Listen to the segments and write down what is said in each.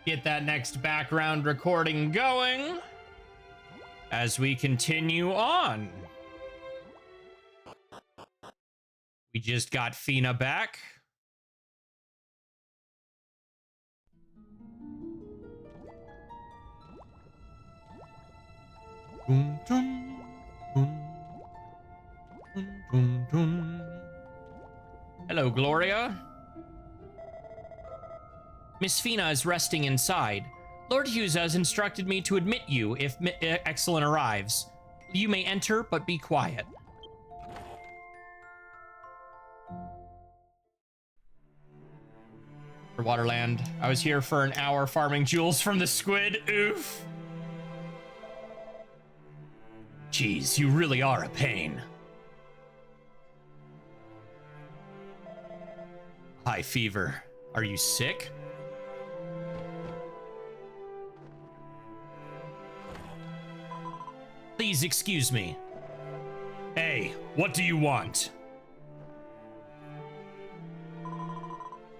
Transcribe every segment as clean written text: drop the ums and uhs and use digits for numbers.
get that next background recording going as we continue on. We just got Fina back. Dun, dun, dun, dun, dun, dun. Hello, Gloria. Miss Fina is resting inside. Lord Hughes has instructed me to admit you if Exalin arrives. You may enter, but be quiet. For Waterland, I was here for an hour farming jewels from the squid. Oof. Jeez, you really are a pain. High fever. Are you sick? Please excuse me. Hey, what do you want?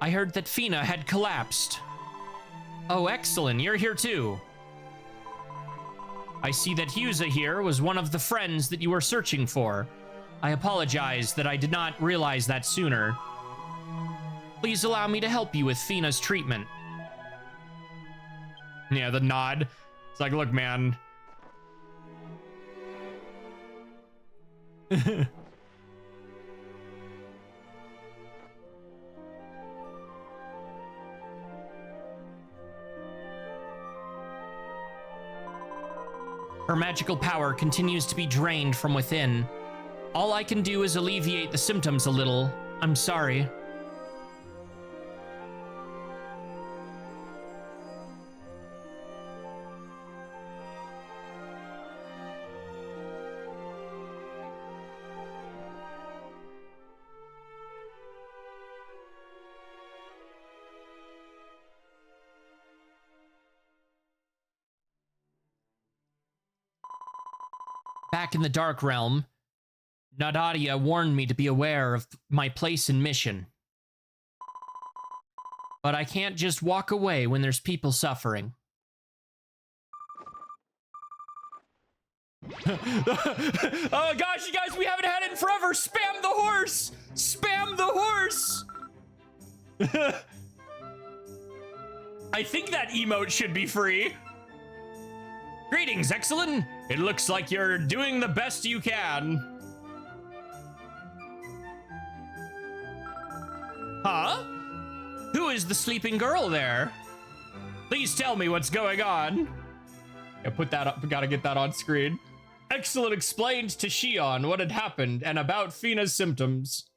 I heard that Fina had collapsed. Oh, Exalin, you're here too. I see that Hughesa here was one of the friends that you were searching for. I apologize that I did not realize that sooner. Please allow me to help you with Fina's treatment. Yeah, the nod. It's like, look, man. Her magical power continues to be drained from within. All I can do is alleviate the symptoms a little. I'm sorry. Back in the Dark Realm, Nadadia warned me to be aware of my place and mission. But I can't just walk away when there's people suffering. Oh gosh, you guys, we haven't had it in forever! Spam the horse! Spam the horse! I think that emote should be free. Greetings, Exalin. It looks like you're doing the best you can. Huh? Who is the sleeping girl there? Please tell me what's going on. Yeah, put that up. Gotta get that on screen. Exalin explained to Shion what had happened and about Fina's symptoms.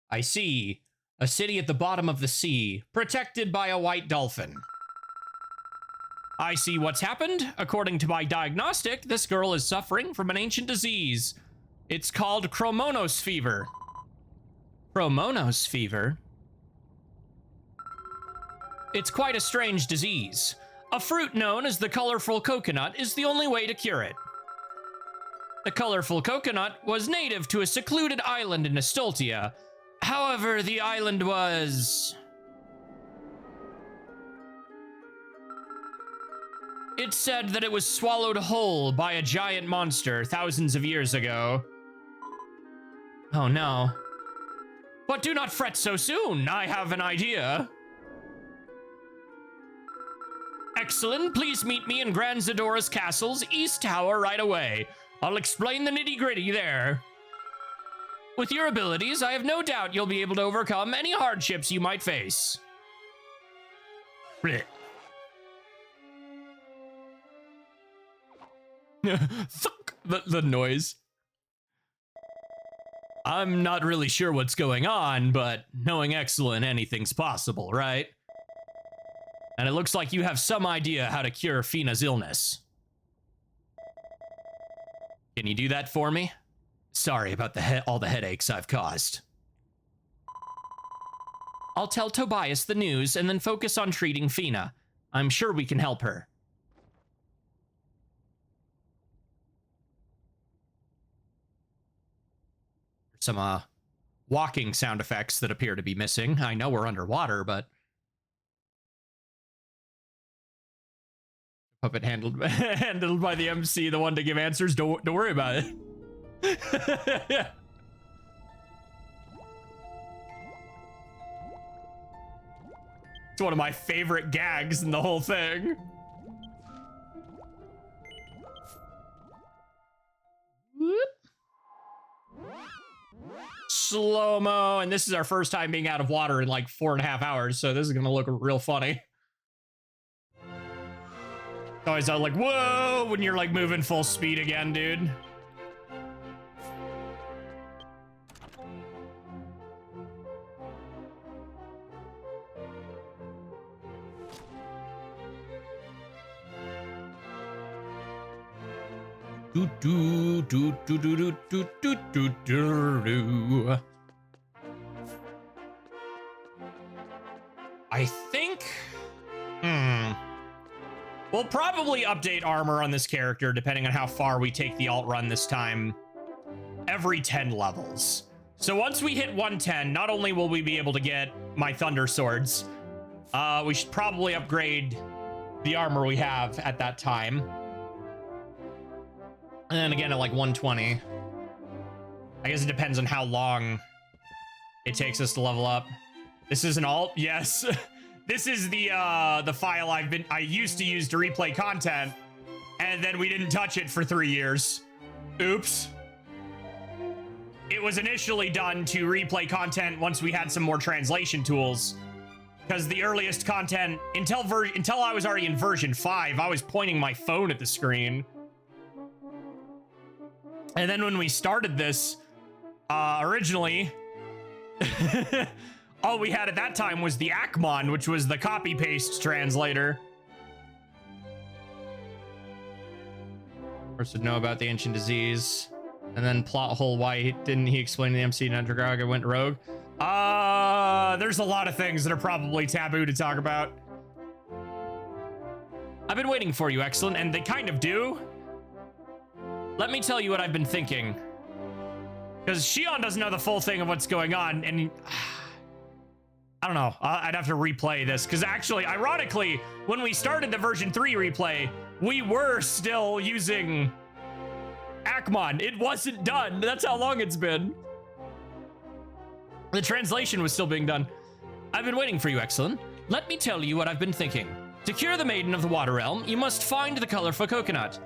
I see. A city at the bottom of the sea, protected by a white dolphin. I see what's happened. According to my diagnostic, this girl is suffering from an ancient disease. It's called Chromonos fever. Chromonos fever? It's quite a strange disease. A fruit known as the colorful coconut is the only way to cure it. The colorful coconut was native to a secluded island in Estoltia. However, the island was... It's said that it was swallowed whole by a giant monster thousands of years ago. Oh no. But do not fret so soon, I have an idea. Exalin, please meet me in Grand Zadora's castle's East Tower right away. I'll explain the nitty-gritty there. With your abilities, I have no doubt you'll be able to overcome any hardships you might face. the noise. I'm not really sure what's going on, but knowing Exalin, anything's possible, right? And it looks like you have some idea how to cure Fina's illness. Can you do that for me? Sorry about all the headaches I've caused. I'll tell Tobias the news and then focus on treating Fina. I'm sure we can help her. some walking sound effects that appear to be missing. I know we're underwater, but puppet handled by the MC, the one to give answers. Don't worry about it. It's one of my favorite gags in the whole thing. Whoop. Slow-mo, and this is our first time being out of water in like 4.5 hours, so this is gonna look real funny. It's always like, whoa, when you're like moving full speed again, dude. Do do do do do do do do do. I think. We'll probably update armor on this character depending on how far we take the alt run this time. Every 10 levels. So once we hit 110, not only will we be able to get my thunder swords, we should probably upgrade the armor we have at that time. And then again at like 120. I guess it depends on how long it takes us to level up. This is an alt? Yes. This is the file I used to use to replay content, and then we didn't touch it for 3 years. Oops. It was initially done to replay content once we had some more translation tools, because the earliest content until I was already in version 5, I was pointing my phone at the screen. And then when we started this, originally, all we had at that time was the Akmon, which was the copy-paste translator. First would know about the ancient disease. And then plot hole, why didn't he explain to the MC Nandraga went rogue? There's a lot of things that are probably taboo to talk about. I've been waiting for you, Exalin, and they kind of do. Let me tell you what I've been thinking. Because Shion doesn't know the full thing of what's going on, and I don't know. I'd have to replay this, because actually, ironically, when we started the version 3 replay, we were still using Akmon. It wasn't done. That's how long it's been. The translation was still being done. I've been waiting for you, Exalin. Let me tell you what I've been thinking. To cure the Maiden of the Water Realm, you must find the colorful coconut.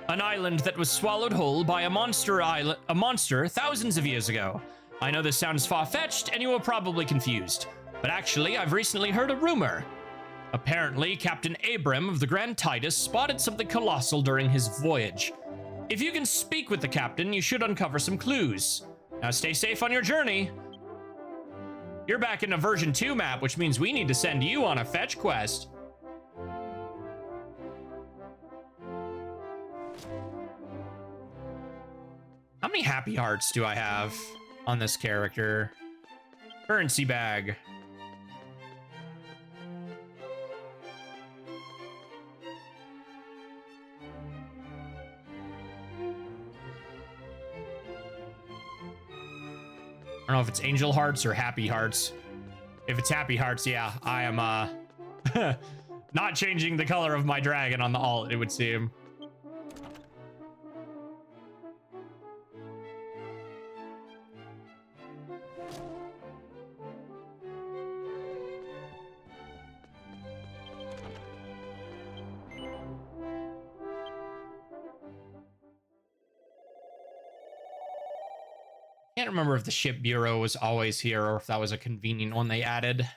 An island that was swallowed whole by a monster thousands of years ago. I know this sounds far-fetched, and you are probably confused. But actually, I've recently heard a rumor. Apparently, Captain Abram of the Grand Titus spotted something colossal during his voyage. If you can speak with the captain, you should uncover some clues. Now stay safe on your journey. You're back in a version 2 map, which means we need to send you on a fetch quest. How many happy hearts do I have on this character? Currency bag. I don't know if it's angel hearts or happy hearts. If it's happy hearts, yeah, I am not changing the color of my dragon on the alt, it would seem. Can't remember if the ship bureau was always here or if that was a convenient one they added.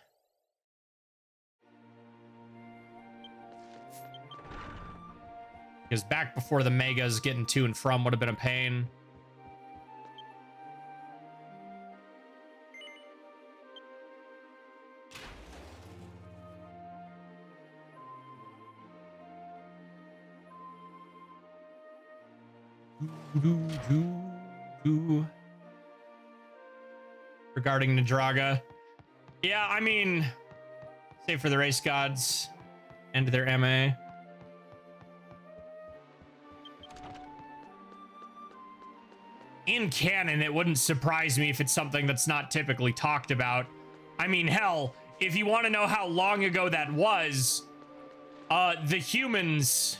Because back before the megas, getting to and from would have been a pain. Regarding Nadraga. Yeah, I mean, save for the race gods and their MA. in canon, it wouldn't surprise me if it's something that's not typically talked about. I mean, hell, if you want to know how long ago that was, the humans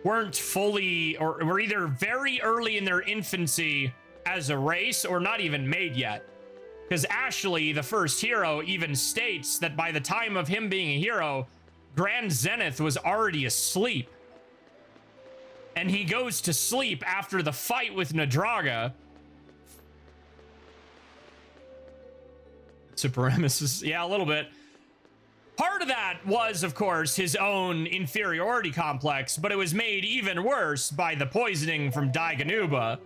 weren't fully, or were either very early in their infancy as a race, or not even made yet. Because Ashley, the first hero, even states that by the time of him being a hero, Grand Zenith was already asleep. And he goes to sleep after the fight with Nadraga. Supremacist, yeah, a little bit. Part of that was, of course, his own inferiority complex, but it was made even worse by the poisoning from Daiganuba.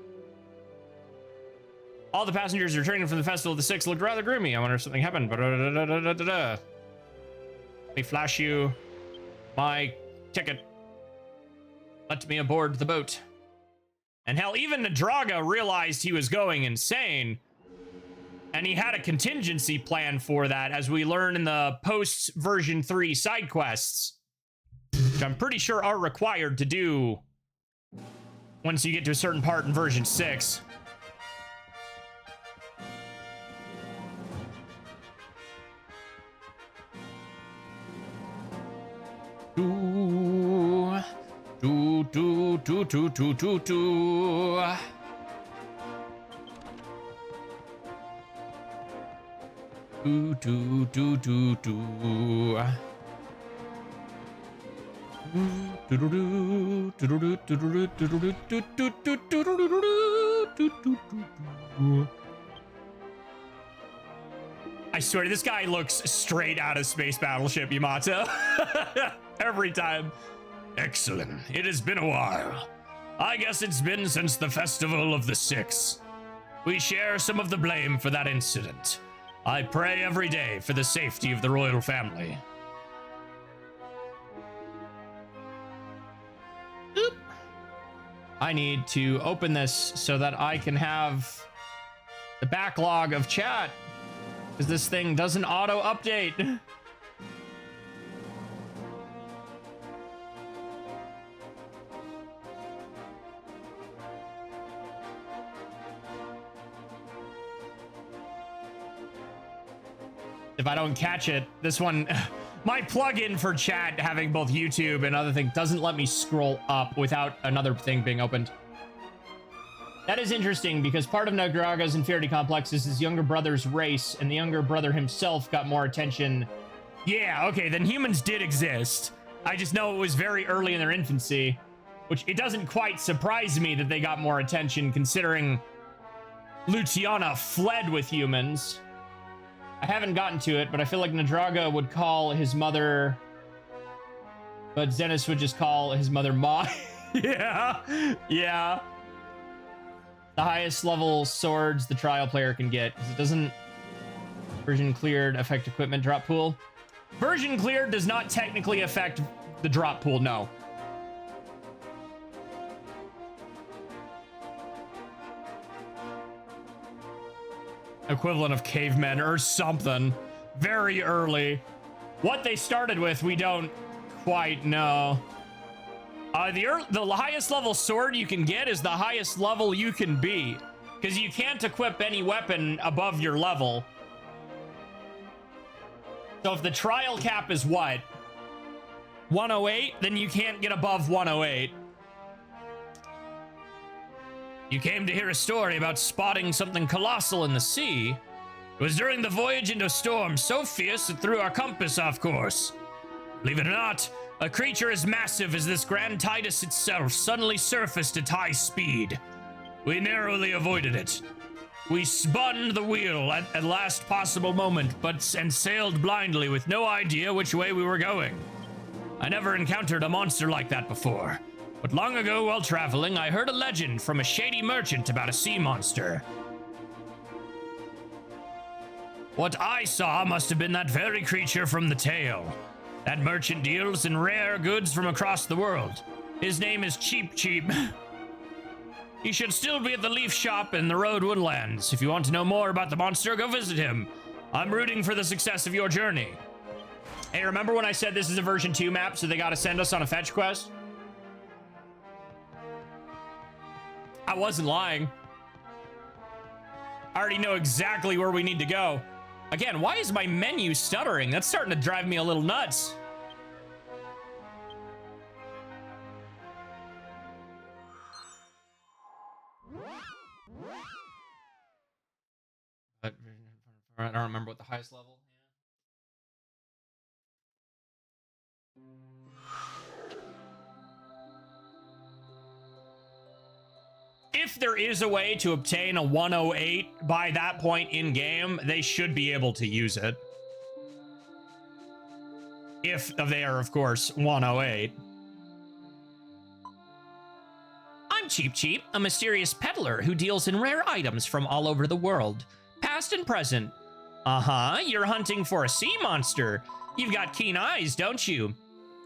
All the passengers returning from the Festival of the Six looked rather gloomy. I wonder if something happened. Let me flash you my ticket. Let me aboard the boat. And hell, even Nadraga realized he was going insane. And he had a contingency plan for that, as we learn in the post-version 3 side quests, which I'm pretty sure are required to do once you get to a certain part in version 6. I swear, this guy looks straight out of Space Battleship Yamato. Every time. Exalin, it has been a while. I guess it's been since the Festival of the Six. We share some of the blame for that incident. I pray every day for the safety of the royal family. Oop. I need to open this so that I can have the backlog of chat, because this thing doesn't auto-update. If I don't catch it, this one, my plugin for chat, having both YouTube and other things, doesn't let me scroll up without another thing being opened. That is interesting, because part of Nadraga's inferiority complex is his younger brother's race, and the younger brother himself got more attention. Yeah, okay, then humans did exist. I just know it was very early in their infancy, which it doesn't quite surprise me that they got more attention, considering Luciana fled with humans. I haven't gotten to it, but I feel like Nadraga would call his mother, but Zenith would just call his mother Ma. Yeah. The highest level swords the trial player can get, because it doesn't version cleared affect equipment drop pool. Version cleared does not technically affect the drop pool, no. Equivalent of cavemen or something. Very early. What they started with, we don't quite know. The highest level sword you can get is the highest level you can be, because you can't equip any weapon above your level. So if the trial cap is what? 108, then you can't get above 108. You came to hear a story about spotting something colossal in the sea. It was during the voyage into a storm so fierce it threw our compass off course. Believe it or not, a creature as massive as this Grand Titus itself suddenly surfaced at high speed. We narrowly avoided it. We spun the wheel at the last possible moment, and sailed blindly with no idea which way we were going. I never encountered a monster like that before. But long ago, while traveling, I heard a legend from a shady merchant about a sea monster. What I saw must have been that very creature from the tale. That merchant deals in rare goods from across the world. His name is Cheap Cheap. He should still be at the Leaf Shop in the Road Woodlands. If you want to know more about the monster, go visit him. I'm rooting for the success of your journey. Hey, remember when I said this is a version 2 map, so they gotta send us on a fetch quest? I wasn't lying. I already know exactly where we need to go. Again, why is my menu stuttering? That's starting to drive me a little nuts. But I don't remember what the highest level. If there is a way to obtain a 108 by that point in game, they should be able to use it. If they are, of course, 108. I'm Cheap Cheap, a mysterious peddler who deals in rare items from all over the world, past and present. Uh-huh, you're hunting for a sea monster. You've got keen eyes, don't you?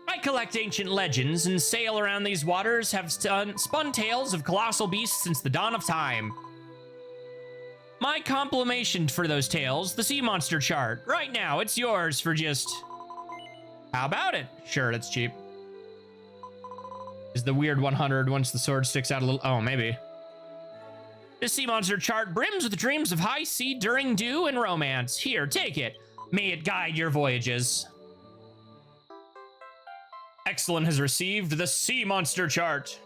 I collect ancient legends and sail around these waters, have spun tales of colossal beasts since the dawn of time. My complimation for those tales, the sea monster chart. Right now, it's yours for just... How about it? Sure, that's cheap. Is the weird 100 once the sword sticks out a little... Oh, maybe. This sea monster chart brims with dreams of high sea during dew and romance. Here, take it. May it guide your voyages. Exalin has received the sea monster chart.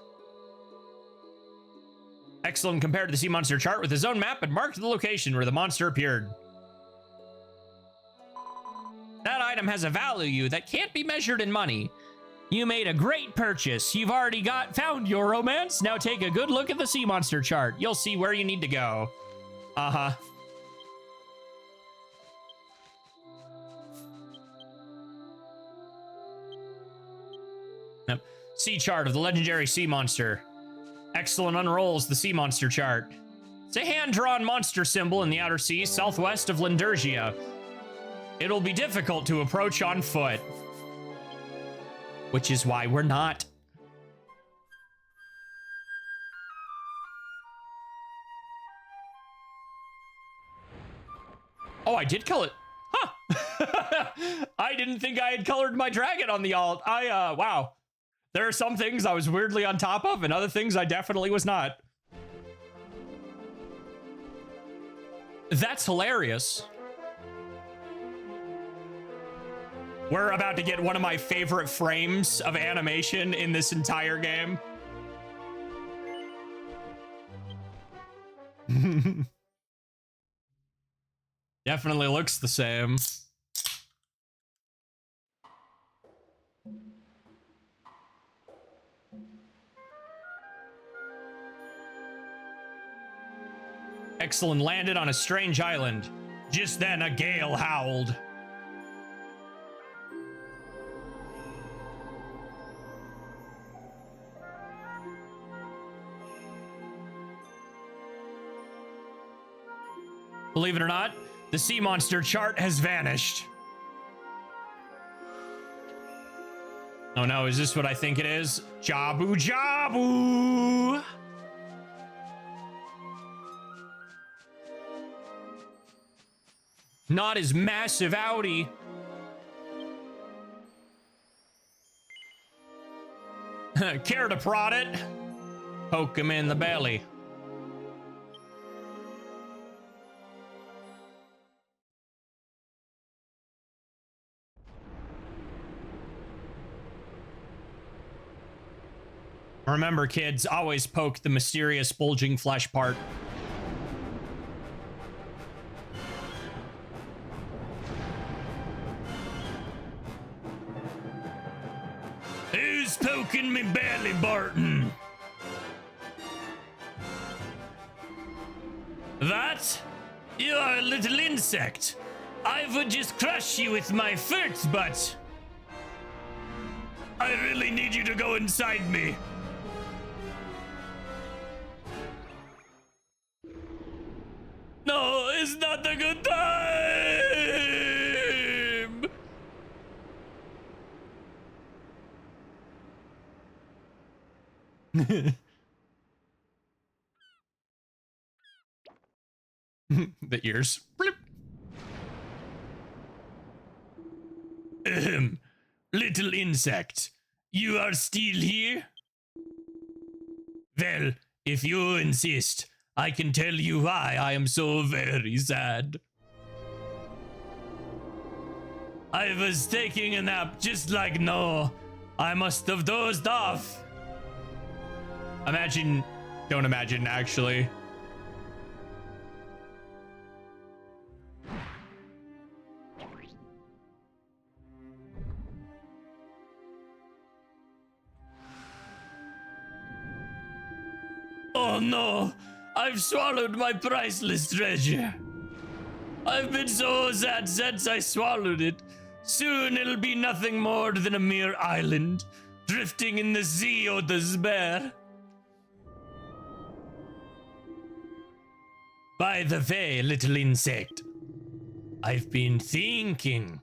Exalin compared the sea monster chart with his own map and marked the location where the monster appeared. That item has a value that can't be measured in money. You made a great purchase. You've already found your romance. Now take a good look at the sea monster chart. You'll see where you need to go. Uh-huh. Yep. Sea chart of the legendary sea monster. Exalin unrolls the sea monster chart. It's a hand-drawn monster symbol in the outer sea, southwest of Lindergia. It'll be difficult to approach on foot. Which is why we're not. Oh, I did color it. Huh. I didn't think I had colored my dragon on the alt. Wow. There are some things I was weirdly on top of, and other things I definitely was not. That's hilarious. We're about to get one of my favorite frames of animation in this entire game. Definitely looks the same. Exalin landed on a strange island. Just then, a gale howled. Believe it or not, the sea monster chart has vanished. Oh no, is this what I think it is? Jabu Jabu! Not his massive Audi. Care to prod it? Poke him in the belly. Remember, kids, always poke the mysterious bulging flesh part. Who's poking me belly, Barton? That? You are a little insect. I would just crush you with my foot, but I really need you to go inside me. No, it's not a good time. The ears. Little insect, you are still here? Well, If you insist, I can tell you why I am so very sad. I was taking a nap just like no. I must have dozed off. Don't imagine, actually. Oh no, I've swallowed my priceless treasure. I've been so sad since I swallowed it. Soon it'll be nothing more than a mere island, drifting in the sea of despair. By the way, little insect, I've been thinking,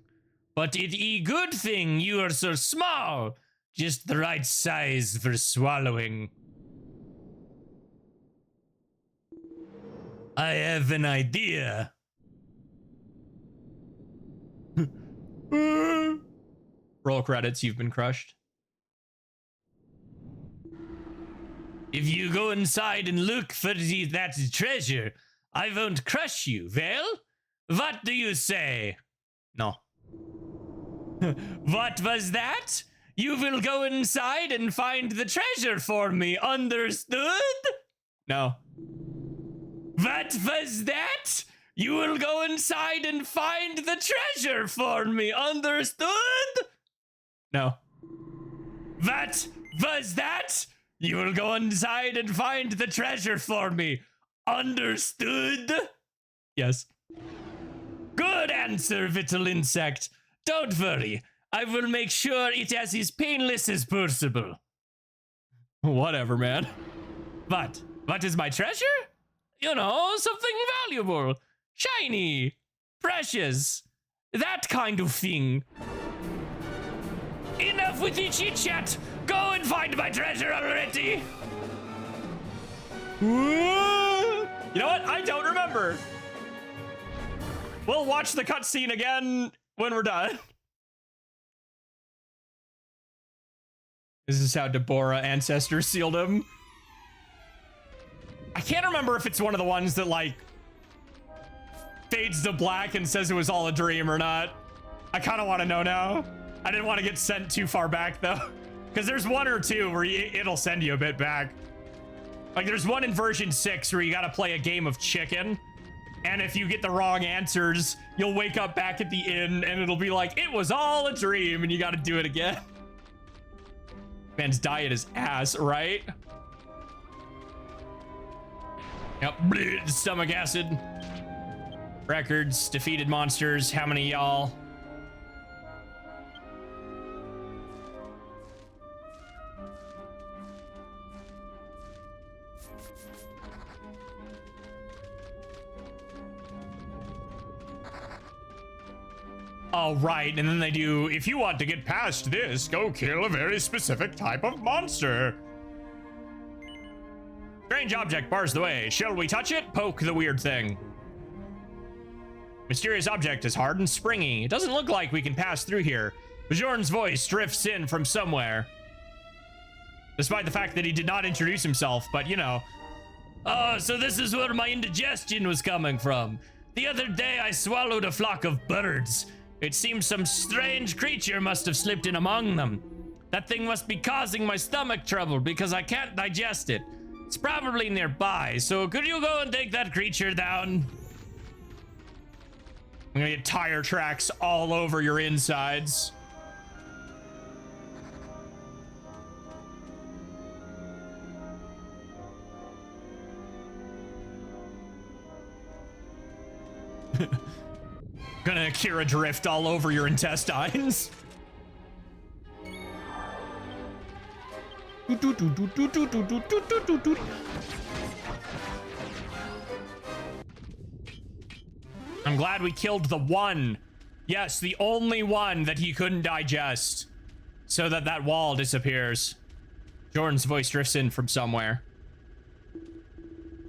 but it a good thing you are so small, just the right size for swallowing. I have an idea. Roll credits, you've been crushed. If you go inside and look for that treasure, I won't crush you, well? What do you say? No. What was that? You will go inside and find the treasure for me, understood? No. What was that? You will go inside and find the treasure for me, understood? No. What was that? You will go inside and find the treasure for me, understood? Yes. Good answer, little insect. Don't worry. I will make sure it is as painless as possible. Whatever, man. What? What is my treasure? You know, something valuable, shiny, precious, that kind of thing. Enough with the chit-chat. Go and find my treasure already. You know what? I don't remember. We'll watch the cutscene again when we're done. This is how Deborah ancestors sealed him. I can't remember if it's one of the ones that, like, fades to black and says it was all a dream or not. I kind of want to know now. I didn't want to get sent too far back, though. Because there's one or two where it'll send you a bit back. Like, there's one in version 6 where you got to play a game of chicken. And if you get the wrong answers, you'll wake up back at the inn and it'll be like, it was all a dream, and you got to do it again. Man's diet is ass, right? Yep, bleh, stomach acid. Records, defeated monsters, how many y'all? Oh, right, and then they do, if you want to get past this, go kill a very specific type of monster. Strange object bars the way. Shall we touch it? Poke the weird thing. Mysterious object is hard and springy. It doesn't look like we can pass through here. Bjorn's voice drifts in from somewhere. Despite the fact that he did not introduce himself, but you know. Oh, so this is where my indigestion was coming from. The other day I swallowed a flock of birds. It seems some strange creature must have slipped in among them. That thing must be causing my stomach trouble because I can't digest it. It's probably nearby, so could you go and take that creature down? I'm gonna get tire tracks all over your insides. Gonna Akira drift all over your intestines. I'm glad we killed the one. Yes, the only one that he couldn't digest. So that that wall disappears. Jordan's voice drifts in from somewhere.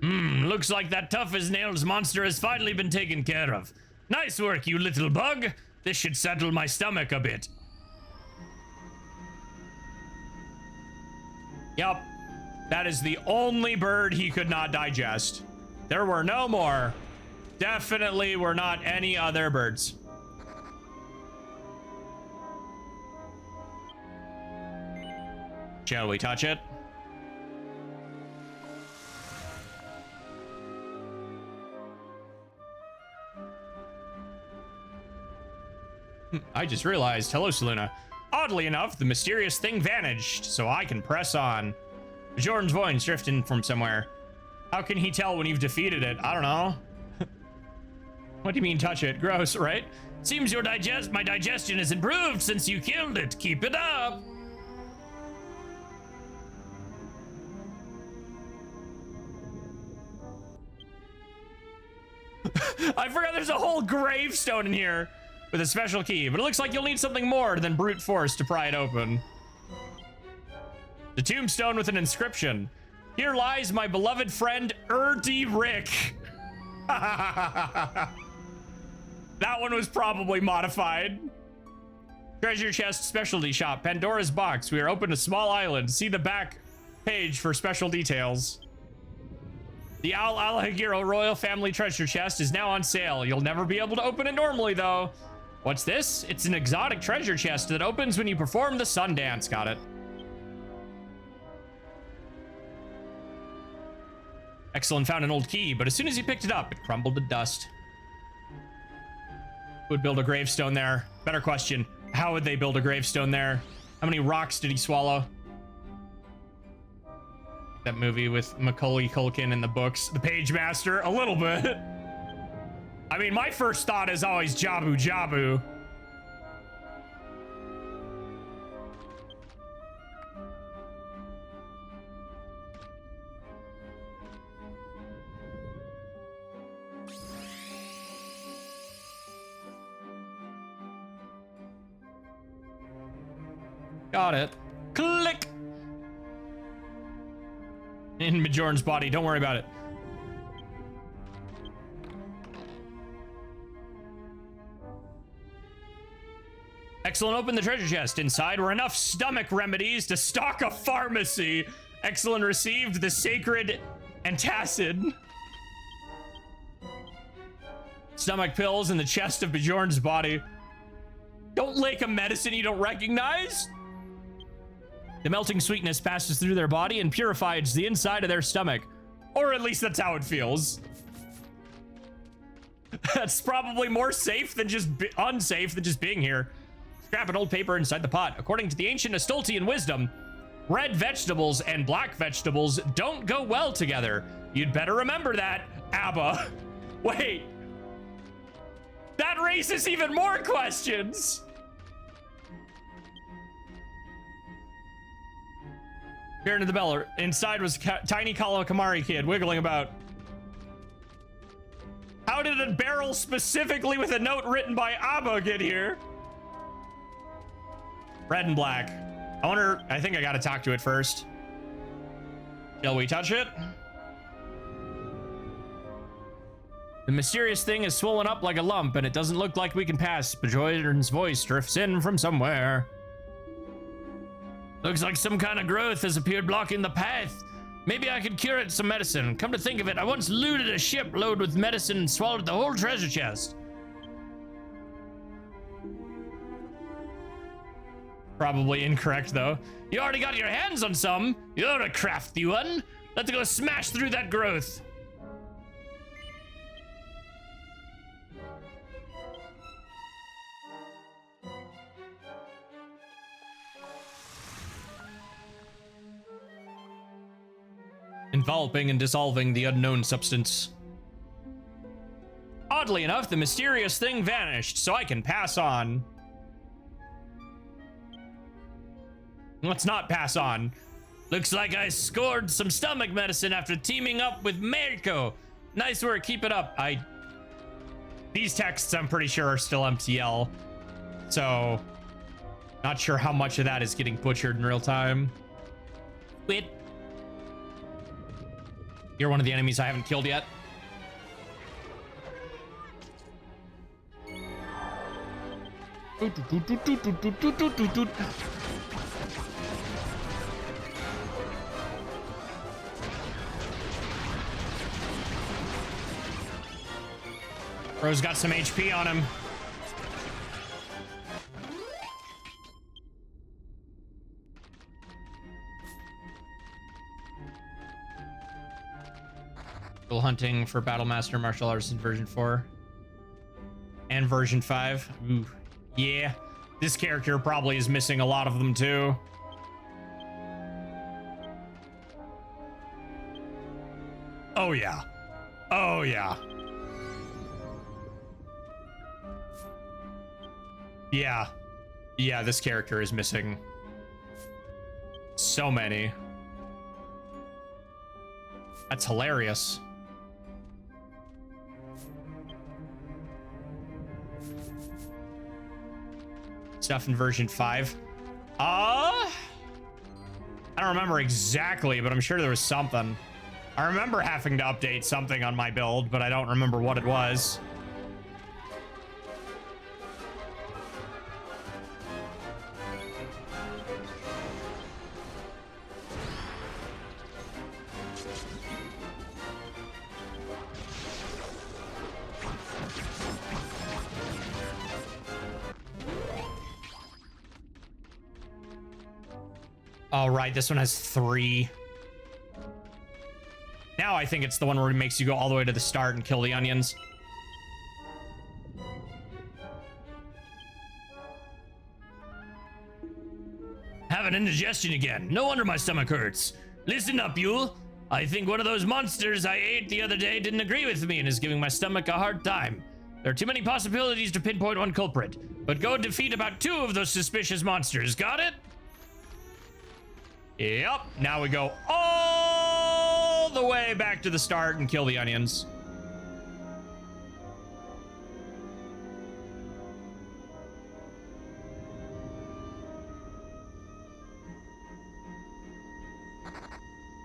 Looks like that tough as nails monster has finally been taken care of. Nice work, you little bug. This should settle my stomach a bit. Yup. That is the only bird he could not digest. There were no more. Definitely were not any other birds. Shall we touch it? I just realized. Hello, Selena. Oddly enough, the mysterious thing vanished, so I can press on. Jordan's voice drifting from somewhere. How can he tell when you've defeated it? I don't know. What do you mean touch it? Gross, right? Seems my digestion has improved since you killed it. Keep it up. I forgot there's a whole gravestone in here with a special key, but it looks like you'll need something more than brute force to pry it open. The tombstone with an inscription. Here lies my beloved friend, Erdy Rick. That one was probably modified. Treasure chest specialty shop, Pandora's box. We are open to small island. See the back page for special details. The Al Alahagiro Royal Family Treasure Chest is now on sale. You'll never be able to open it normally, though. What's this? It's an exotic treasure chest that opens when you perform the sun dance. Got it. Exalin found an old key, but as soon as he picked it up, it crumbled to dust. Who would build a gravestone there? Better question. How would they build a gravestone there? How many rocks did he swallow? That movie with Macaulay Culkin in the books. The Page Master, a little bit. I mean, my first thought is always Jabu Jabu. Got it. Click. In Majorn's body. Don't worry about it. Exalin opened the treasure chest. Inside were enough stomach remedies to stock a pharmacy. Exalin received the sacred antacid. Stomach pills in the chest of Bjorn's body. Don't lick a medicine you don't recognize. The melting sweetness passes through their body and purifies the inside of their stomach. Or at least that's how it feels. That's probably more safe than just unsafe than just being here. Scrap an old paper inside the pot. According to the ancient Astoltian wisdom, red vegetables and black vegetables don't go well together. You'd better remember that, Abba. Wait. That raises even more questions. Peer into the bell. Inside was tiny Kalakamari kid wiggling about. How did a barrel specifically with a note written by Abba get here? Red and black. I think I gotta talk to it first. Shall we touch it? The mysterious thing is swollen up like a lump and it doesn't look like we can pass. Bjorn's voice drifts in from somewhere. Looks like some kind of growth has appeared blocking the path. Maybe I could cure it with some medicine. Come to think of it, I once looted a ship loaded with medicine and swallowed the whole treasure chest. Probably incorrect, though. You already got your hands on some. You're a crafty one. Let's go smash through that growth. Enveloping and dissolving the unknown substance. Oddly enough, the mysterious thing vanished, so I can pass on. Let's not pass on. Looks like I scored some stomach medicine after teaming up with Mirko. Nice work, keep it up. These texts, I'm pretty sure, are still MTL. So, not sure how much of that is getting butchered in real time. Quit. You're one of the enemies I haven't killed yet. Bro's got some HP on him. Still hunting for Battlemaster Martial Arts in version 4 and version 5. Ooh, yeah, this character probably is missing a lot of them too. Oh yeah. Oh yeah. Yeah. Yeah, this character is missing so many. That's hilarious. Stuff in version 5. I don't remember exactly, but I'm sure there was something. I remember having to update something on my build, but I don't remember what it was. All right, this one has 3. Now I think it's the one where it makes you go all the way to the start and kill the onions. Having indigestion again. No wonder my stomach hurts. Listen up, Yule. I think one of those monsters I ate the other day didn't agree with me and is giving my stomach a hard time. There are too many possibilities to pinpoint one culprit, but go defeat about 2 of those suspicious monsters. Got it? Yep, now we go all the way back to the start and kill the onions.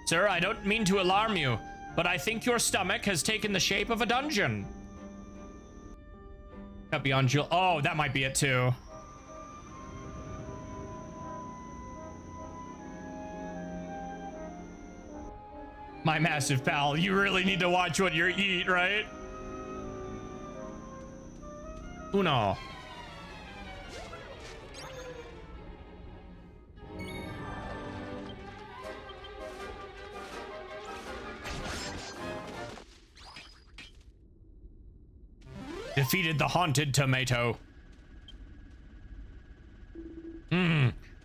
Sir, I don't mean to alarm you, but I think your stomach has taken the shape of a dungeon. Cut beyond Jewel. Oh, that might be it too. My massive pal, you really need to watch what you eat, right? Uno. Defeated the haunted tomato.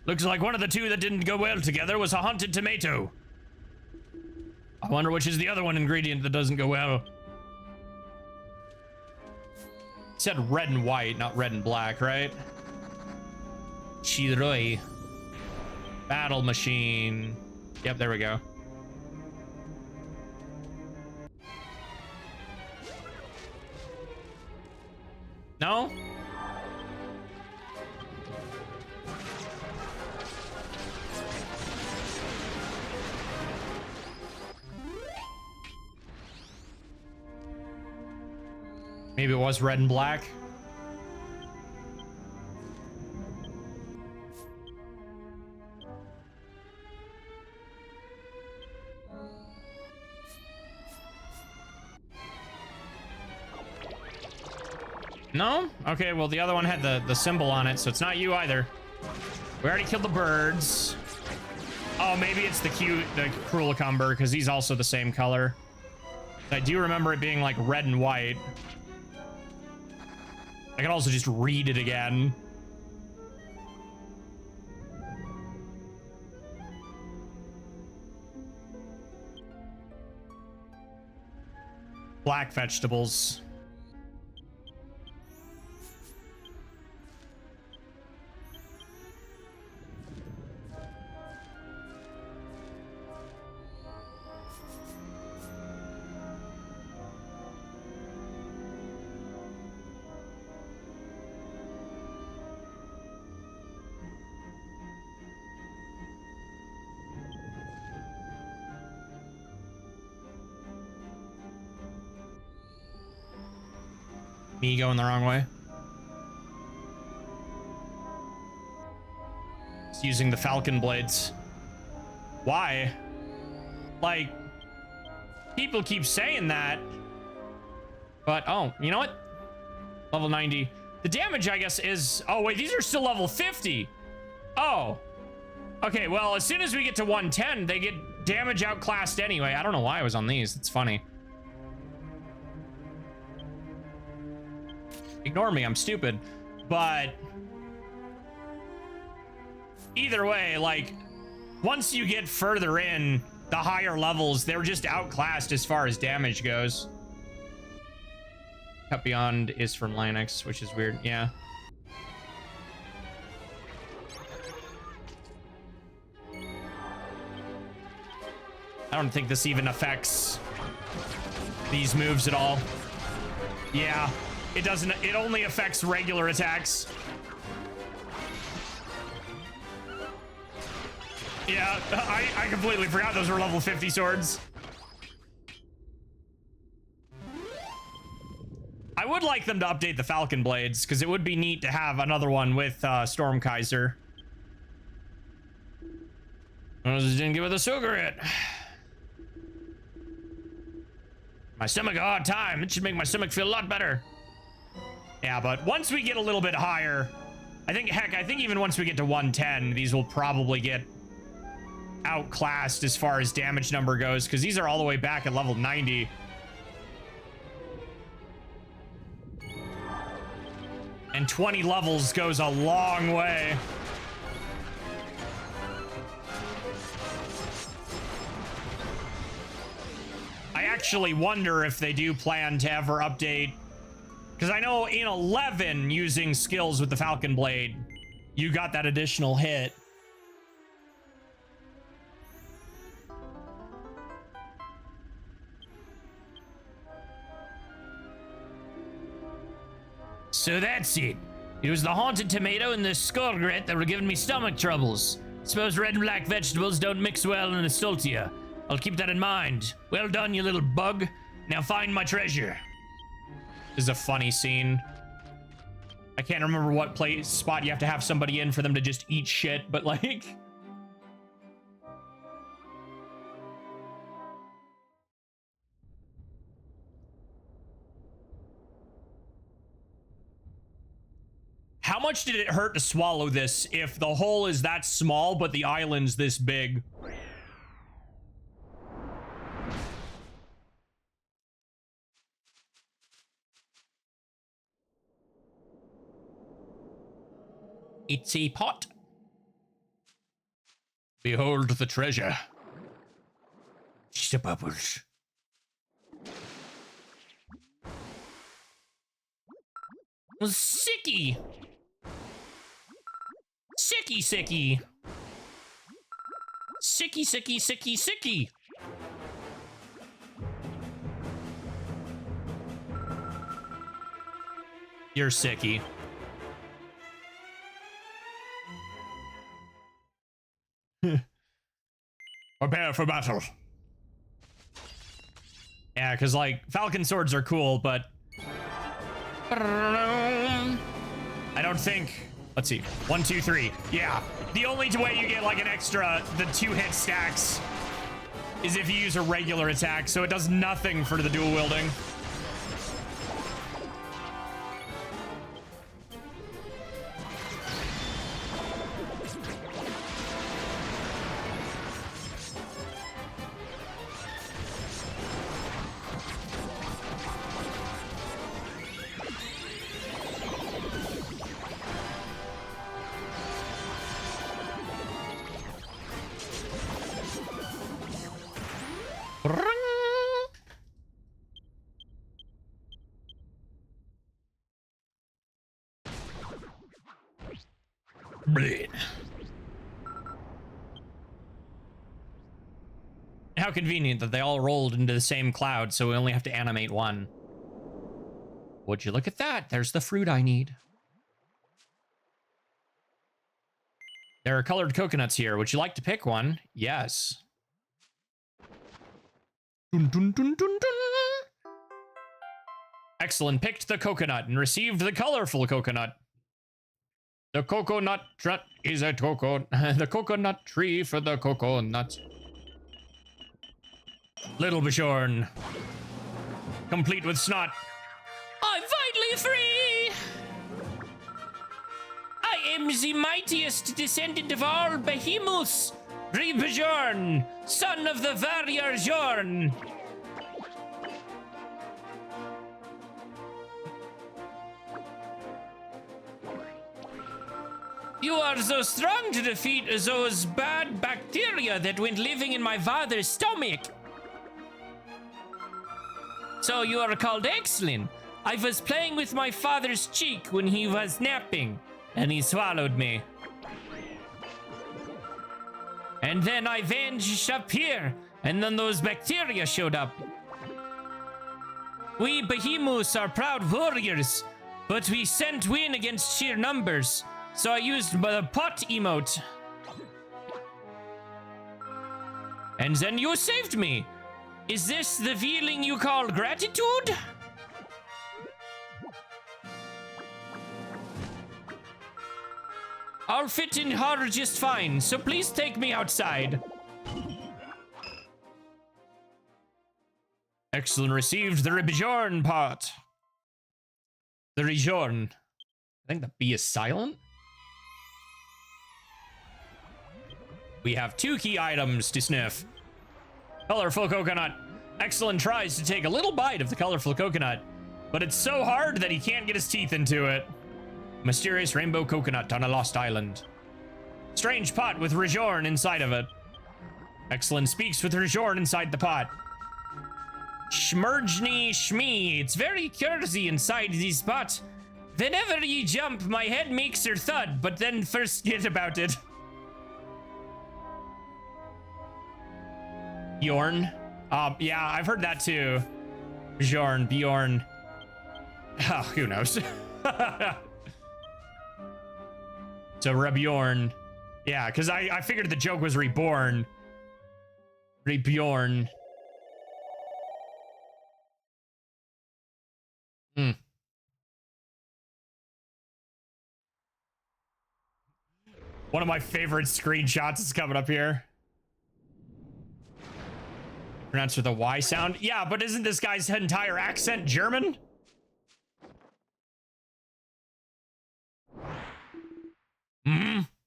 Looks like one of the 2 that didn't go well together was a haunted tomato. I wonder which is the other one ingredient that doesn't go well. It said red and white, not red and black, right? Chiroi. Battle machine. Yep, there we go. No? Maybe it was red and black. No? Okay, well, the other one had the symbol on it, so it's not you either. We already killed the birds. Oh, maybe it's the Cruelicumber, because he's also the same color. I do remember it being like red and white. I can also just read it again. Black vegetables. Me going the wrong way. It's using the falcon blades. Why? Like, people keep saying that. But, oh, you know what? Level 90. The damage, I guess, is... Oh, wait, these are still level 50. Oh. Okay, well, as soon as we get to 110, they get damage outclassed anyway. I don't know why I was on these. It's funny. Ignore me, I'm stupid. But... either way, like, once you get further in the higher levels, they're just outclassed as far as damage goes. Cut Beyond is from Linux, which is weird. Yeah. I don't think this even affects these moves at all. Yeah, it doesn't. It only affects regular attacks. Yeah, I completely forgot those were level 50 swords. I would like them to update the Falcon Blades, because it would be neat to have another one with Storm Kaiser. I just didn't give it the cigarette. My stomach a hard time. It should make my stomach feel a lot better. Yeah, but once we get a little bit higher, I think even once we get to 110, these will probably get outclassed as far as damage number goes, because these are all the way back at level 90. And 20 levels goes a long way. I actually wonder if they do plan to ever update, because I know in 11, using skills with the Falcon Blade, you got that additional hit. So that's it. It was the haunted tomato and the skull grit that were giving me stomach troubles. Suppose red and black vegetables don't mix well in a stultia. I'll keep that in mind. Well done, you little bug. Now find my treasure. This is a funny scene. I can't remember what spot you have to have somebody in for them to just eat shit, but like... How much did it hurt to swallow this if the hole is that small, but the island's this big? It's a pot. Behold the treasure. Just bubbles. Sicky. Sicky, sicky. Sicky, sicky, sicky, sicky. You're sicky. Prepare for battle. Yeah, because, like, Falcon swords are cool, but... I don't think... Let's see. 1, 2, 3. Yeah. The only way you get, like, an extra, the 2-hit stacks, is if you use a regular attack, so it does nothing for the dual wielding. How convenient that they all rolled into the same cloud, so we only have to animate one. Would you look at that? There's the fruit I need. There are colored coconuts here. Would you like to pick one? Yes. Dun, dun, dun, dun, dun. Exalin picked the coconut and received the colorful coconut. The coconut tree is a the coconut tree for the coconut. Little Bjorn, complete with snot. I'm finally free! am the mightiest descendant of all behemoths, Rebjorn, son of the warrior Jorn. You are so strong to defeat those bad bacteria that went living in my father's stomach. So you are called Exalin. I was playing with my father's cheek when he was napping, and he swallowed me. And then I vanished up here, and then those bacteria showed up. We behemoths are proud warriors, but we sent win against sheer numbers. So I used the pot emote. And then you saved me. Is this the feeling you call gratitude? I'll fit in her just fine, so please take me outside. Exalin received the Rebjorn pot. The Rebjorn. I think the B is silent. We have 2 key items to sniff. Colorful coconut. Exalin tries to take a little bite of the colorful coconut, but it's so hard that he can't get his teeth into it. Mysterious rainbow coconut on a lost island. Strange pot with Rebjorn inside of it. Exalin speaks with Rebjorn inside the pot. Shmerjni Shmee. It's very cozy inside this pot. Whenever ye jump, my head makes her thud, but then forget about it. Bjorn. Yeah, I've heard that too. Bjorn. Oh, who knows? So Rebjorn. Yeah, because I figured the joke was reborn. Rebjorn. One of my favorite screenshots is coming up here. Pronounced with a Y sound? Yeah, but isn't this guy's entire accent German?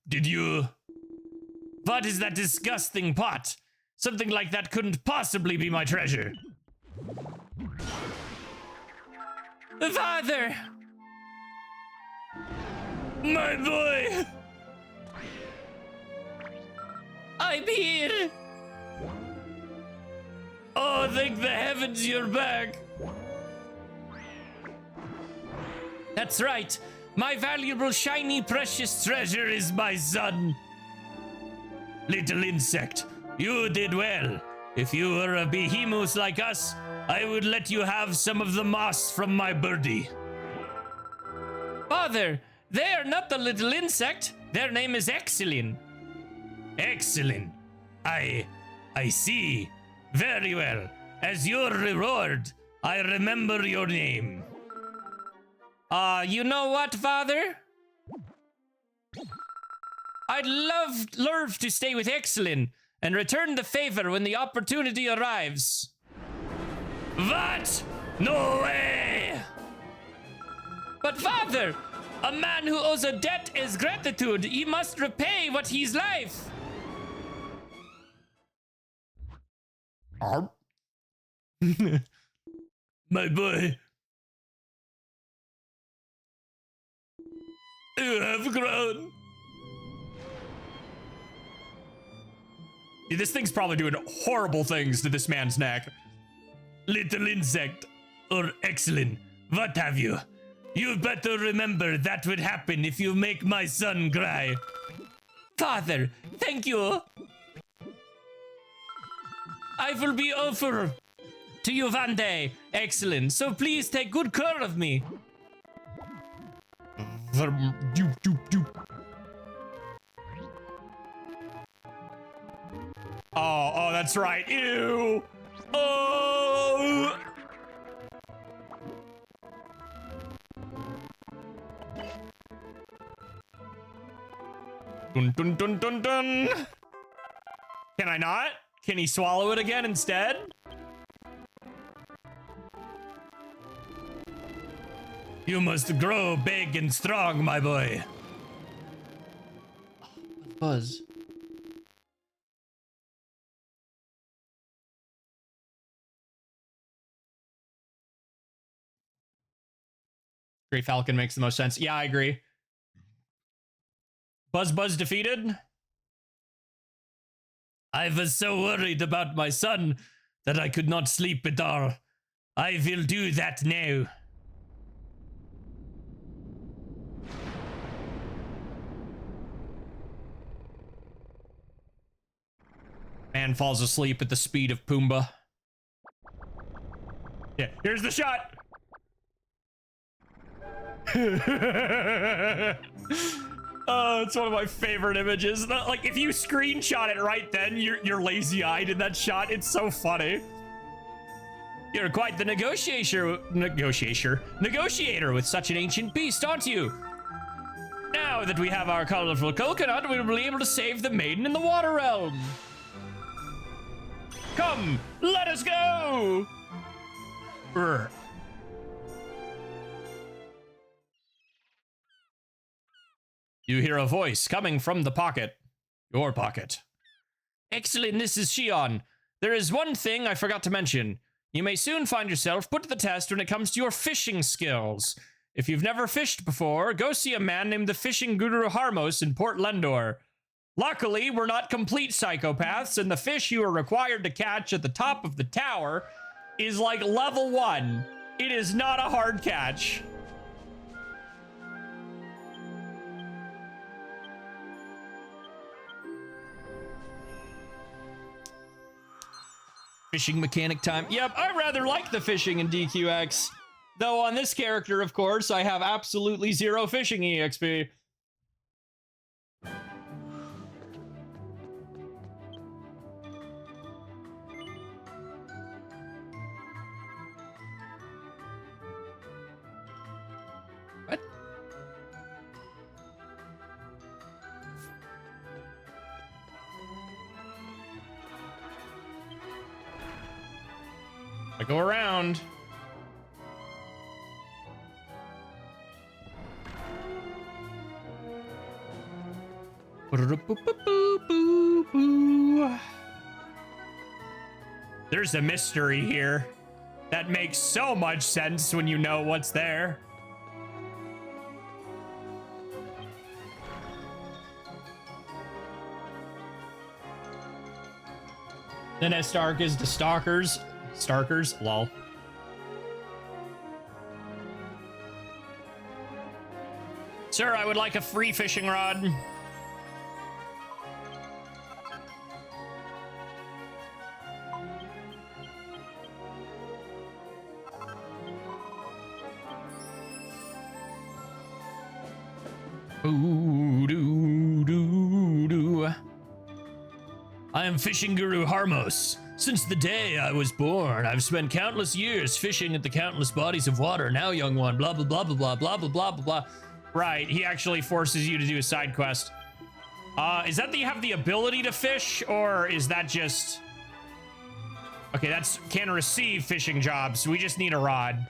Did you... What is that disgusting pot? Something like that couldn't possibly be my treasure. Father! My boy! I'm here! Oh, thank the heavens you're back! That's right. My valuable, shiny, precious treasure is my son. Little insect, you did well. If you were a behemoth like us, I would let you have some of the moss from my birdie. Father, they are not the little insect. Their name is Exalin. Exalin. I see. Very well. As your reward, I remember your name. You know what, Father? I'd love to stay with Exalin and return the favor when the opportunity arrives. What? No way! But Father, a man who owes a debt is gratitude. He must repay what he's life. My boy. You have grown. This thing's probably doing horrible things to this man's neck. Little insect, or Exalin, what have you? You better remember that would happen if you make my son cry. Father, thank you. I will be over to you one day, Exalin, so please take good care of me. Oh, that's right. Ew. Oh. Dun dun dun dun dun. Can I not? Can he swallow it again instead? You must grow big and strong, my boy. Buzz. Great Falcon makes the most sense. Yeah, I agree. Buzz defeated. I was so worried about my son that I could not sleep at all. I will do that now. Man falls asleep at the speed of Pumbaa. Yeah, here's the shot. Oh, it's one of my favorite images. Like, if you screenshot it right then, you're lazy-eyed in that shot. It's so funny. You're quite the negotiator with such an ancient beast, aren't you? Now that we have our colorful coconut, we will be able to save the maiden in the water realm. Come, let us go! Brr. You hear a voice coming from the pocket. Your pocket. Excellent, this is Shion. There is one thing I forgot to mention. You may soon find yourself put to the test when it comes to your fishing skills. If you've never fished before, go see a man named the Fishing Guru Harmos in Port Lendor. Luckily, we're not complete psychopaths, and the fish you are required to catch at the top of the tower is like level 1. It is not a hard catch. Fishing mechanic time. Yep, I rather like the fishing in DQX. Though on this character, of course, I have absolutely 0 fishing EXP. What? I go around. There's a mystery here that makes so much sense when you know what's there. Then as Stark is to Stalkers. Starkers, lol. Sir, I would like a free fishing rod. Ooh, doo, doo, doo. I am Fishing Guru Harmos. Since the day I was born, I've spent countless years fishing at the countless bodies of water. Now, young one, blah, blah, blah, blah, blah, blah, blah, blah, blah, blah. Right, he actually forces you to do a side quest. Is that you have the ability to fish, or is that just... Okay, that's can receive fishing jobs. We just need a rod.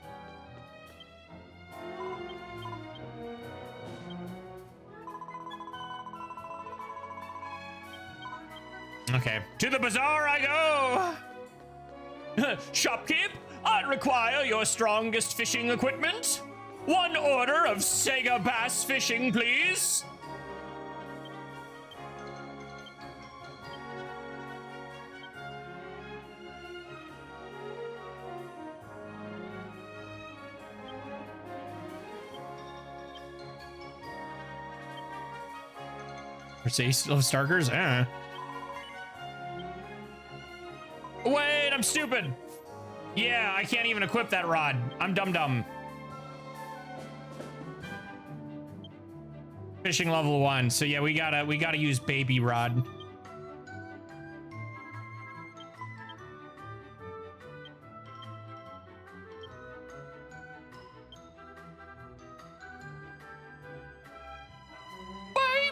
Okay, to the bazaar I go! Shopkeep, I require your strongest fishing equipment. 1 order of Sega bass fishing, please. Mercedes of Starkers? Wait, I'm stupid. Yeah, I can't even equip that rod. I'm dumb. Fishing level 1. So yeah, we gotta use baby rod.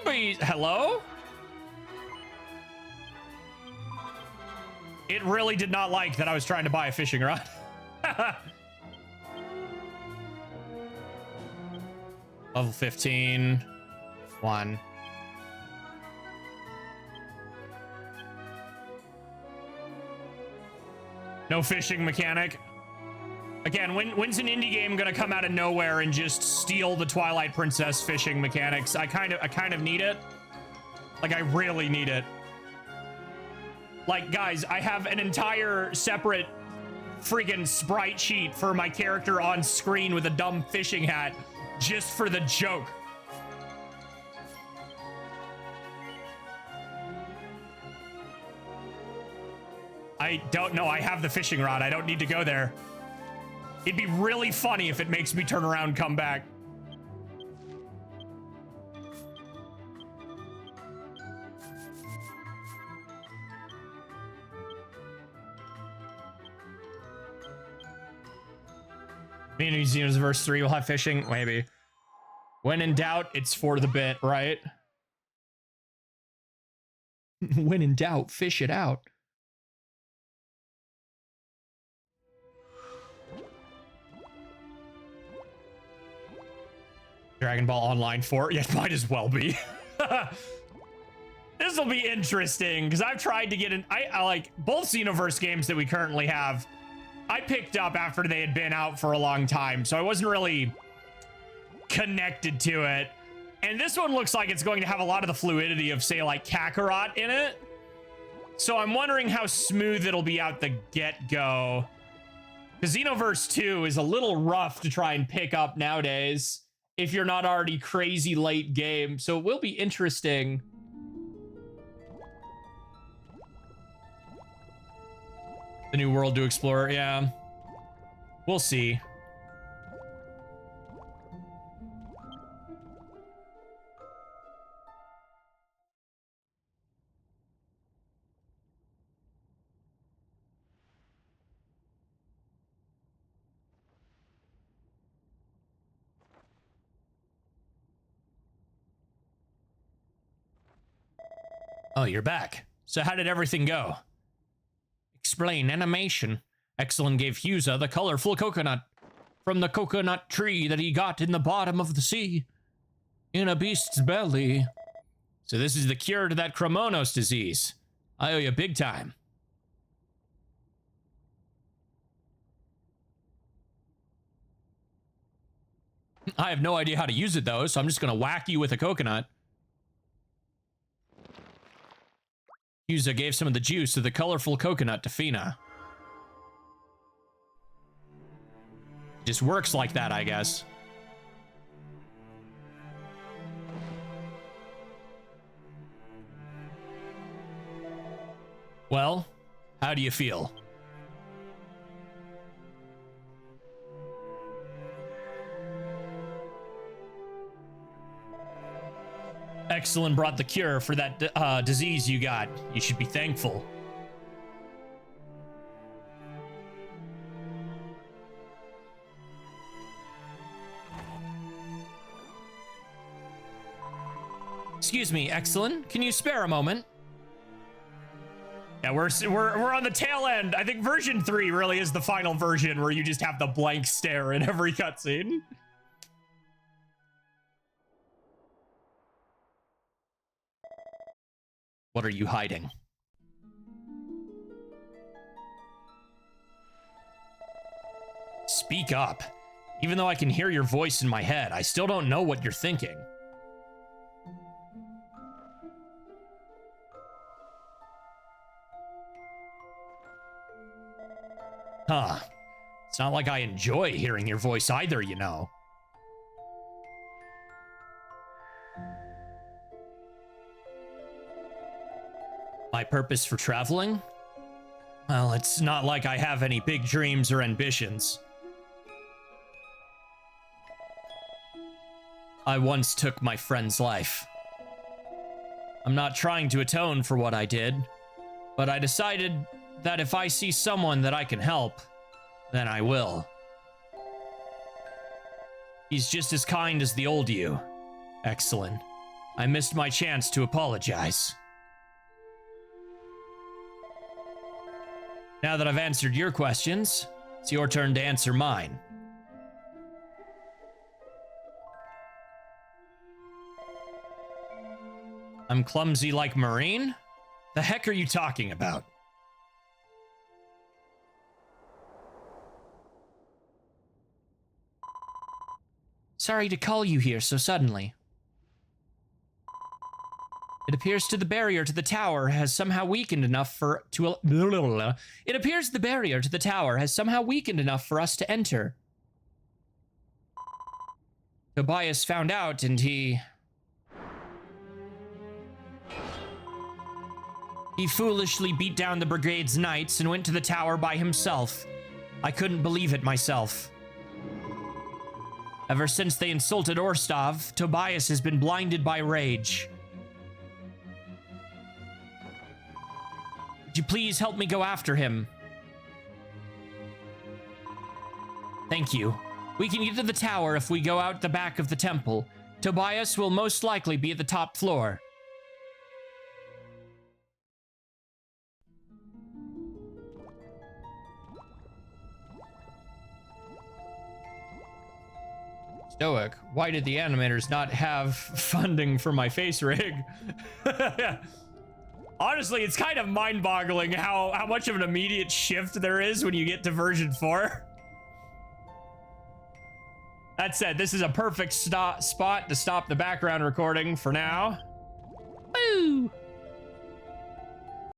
Baby, hello? It really did not like that I was trying to buy a fishing rod. Level 15. 1. No fishing mechanic. Again, when's an indie game gonna come out of nowhere and just steal the Twilight Princess fishing mechanics? I kind of need it. Like, I really need it. Like, guys, I have an entire separate freaking sprite sheet for my character on screen with a dumb fishing hat just for the joke. I don't know. I have the fishing rod. I don't need to go there. It'd be really funny if it makes me turn around and come back. Community Universe 3 will have fishing, maybe. When in doubt, it's for the bit, right? When in doubt, fish it out. Dragon Ball Online 4? Yeah, it might as well be. This will be interesting, because I've tried to get in... I like both Xenoverse games that we currently have. I picked up after they had been out for a long time, so I wasn't really connected to it. And this one looks like it's going to have a lot of the fluidity of, say, like Kakarot in it. So I'm wondering how smooth it'll be out the get-go. Because Xenoverse 2 is a little rough to try and pick up nowadays if you're not already crazy late game. So it will be interesting. The new world to explore, yeah. We'll see. Oh, you're back. So how did everything go? Explain animation. Exalin gave Husa the colorful coconut from the coconut tree that he got in the bottom of the sea, in a beast's belly. So this is the cure to that Chromonos disease. I owe you big time. I have no idea how to use it though, so I'm just gonna whack you with a coconut. Husa gave some of the juice of the colorful coconut to Fina. Just works like that, I guess. Well, how do you feel? Exalin brought the cure for that disease you got. You should be thankful. Excuse me, Exalin, can you spare a moment? Yeah, we're on the tail end. I think version 3 really is the final version where you just have the blank stare in every cutscene. What are you hiding? Speak up. Even though I can hear your voice in my head, I still don't know what you're thinking. Huh. It's not like I enjoy hearing your voice either, you know. My purpose for traveling? Well, it's not like I have any big dreams or ambitions. I once took my friend's life. I'm not trying to atone for what I did, but I decided that if I see someone that I can help, then I will. He's just as kind as the old you, Exalin. I missed my chance to apologize. Now that I've answered your questions, it's your turn to answer mine. I'm clumsy like Marine? The heck are you talking about? Sorry to call you here so suddenly. It appears the barrier to the tower has somehow weakened enough for us to enter. Tobias found out and he foolishly beat down the brigade's knights and went to the tower by himself. I couldn't believe it myself. Ever since they insulted Orstov, Tobias has been blinded by rage. Would you please help me go after him? Thank you. We can get to the tower if we go out the back of the temple. Tobias will most likely be at the top floor. Stoic, why did the animators not have funding for my face rig? Honestly, it's kind of mind-boggling how much of an immediate shift there is when you get to version 4. That said, this is a perfect spot to stop the background recording for now. Woo!